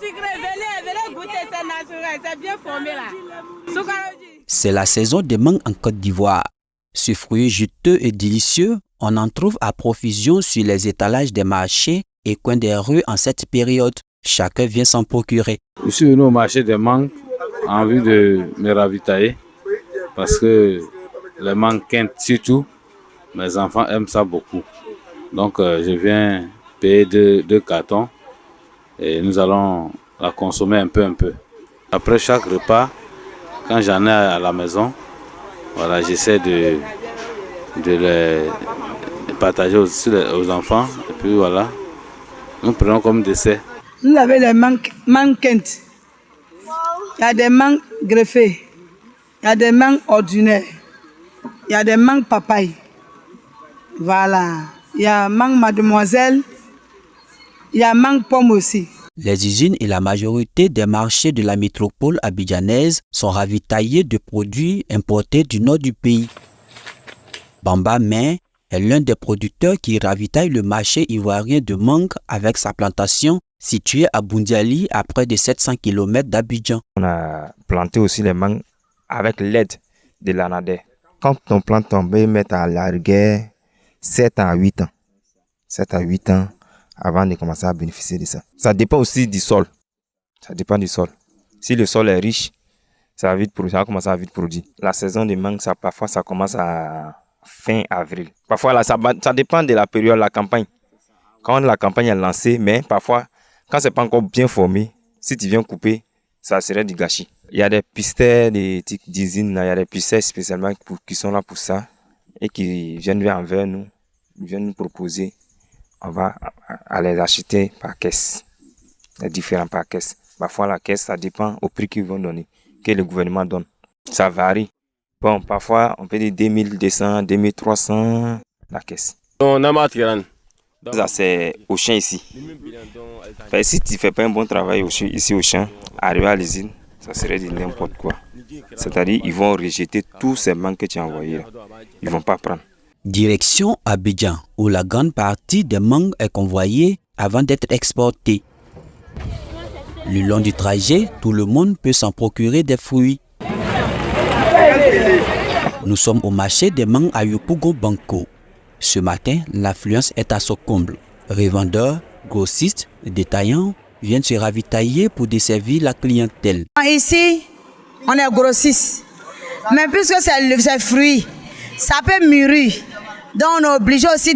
venez goûter, c'est naturel, c'est bien formé là. C'est la saison des mangues en Côte d'Ivoire. Ce fruit juteux et délicieux, on en trouve à profusion sur les étalages des marchés et coins des rues en cette période. Chacun vient s'en procurer. Je suis venu au marché des mangues en vue de me ravitailler parce que les mangues quintes surtout, mes enfants aiment ça beaucoup. Donc je viens payer deux cartons et nous allons la consommer un peu. Après chaque repas, quand j'en ai à la maison, voilà, j'essaie de les partager aux enfants. Et puis voilà, nous prenons comme dessert. Nous avons les mangues quintes. Il y a des mangues greffées. Il y a des mangues ordinaires. Il y a des mangues papaye. Voilà. Il y a mangue mademoiselle. Il y a mangue pomme aussi. Les usines et la majorité des marchés de la métropole abidjanaise sont ravitaillés de produits importés du nord du pays. Bamba May est l'un des producteurs qui ravitaille le marché ivoirien de mangue avec sa plantation située à Boundiali à près de 700 km d'Abidjan. On a planté aussi les mangues avec l'aide de l'ANADER. Quand on plante, on peut mettre à la rigueur 7 à 8 ans. 7 à 8 ans avant de commencer à bénéficier de ça. Ça dépend aussi du sol. Ça dépend du sol. Si le sol est riche, ça va commencer à vite produire. La saison des mangues, parfois ça commence à fin avril. Parfois là, ça dépend de la période, la campagne. Quand la campagne est lancée, mais parfois, quand c'est pas encore bien formé, si tu viens couper, ça serait du gâchis. Il y a des pisteurs d'usines, il y a des pisteurs spécialement qui sont là pour ça et qui viennent envers nous, ils viennent nous proposer. On va les acheter par caisse, les différents par caisse. Parfois la caisse, ça dépend au prix qu'ils vont donner, que le gouvernement donne. Ça varie. Bon, parfois on peut dire 2200, 2300 la caisse. Ça c'est au champ ici. Si tu ne fais pas un bon travail ici au champ, arriver à l'usine, ça serait de n'importe quoi. C'est-à-dire ils vont rejeter tous ces mangues que tu as envoyés. Ils ne vont pas prendre. Direction Abidjan, où la grande partie des mangues est convoyée avant d'être exportée. Le long du trajet, tout le monde peut s'en procurer des fruits. Nous sommes au marché des mangues à Yopougon Banco. Ce matin, l'affluence est à son comble. Revendeurs, grossistes, détaillants viennent se ravitailler pour desservir la clientèle. Ici, on est grossistes. Mais puisque c'est fruits, ça peut mûrir. Donc on est obligé aussi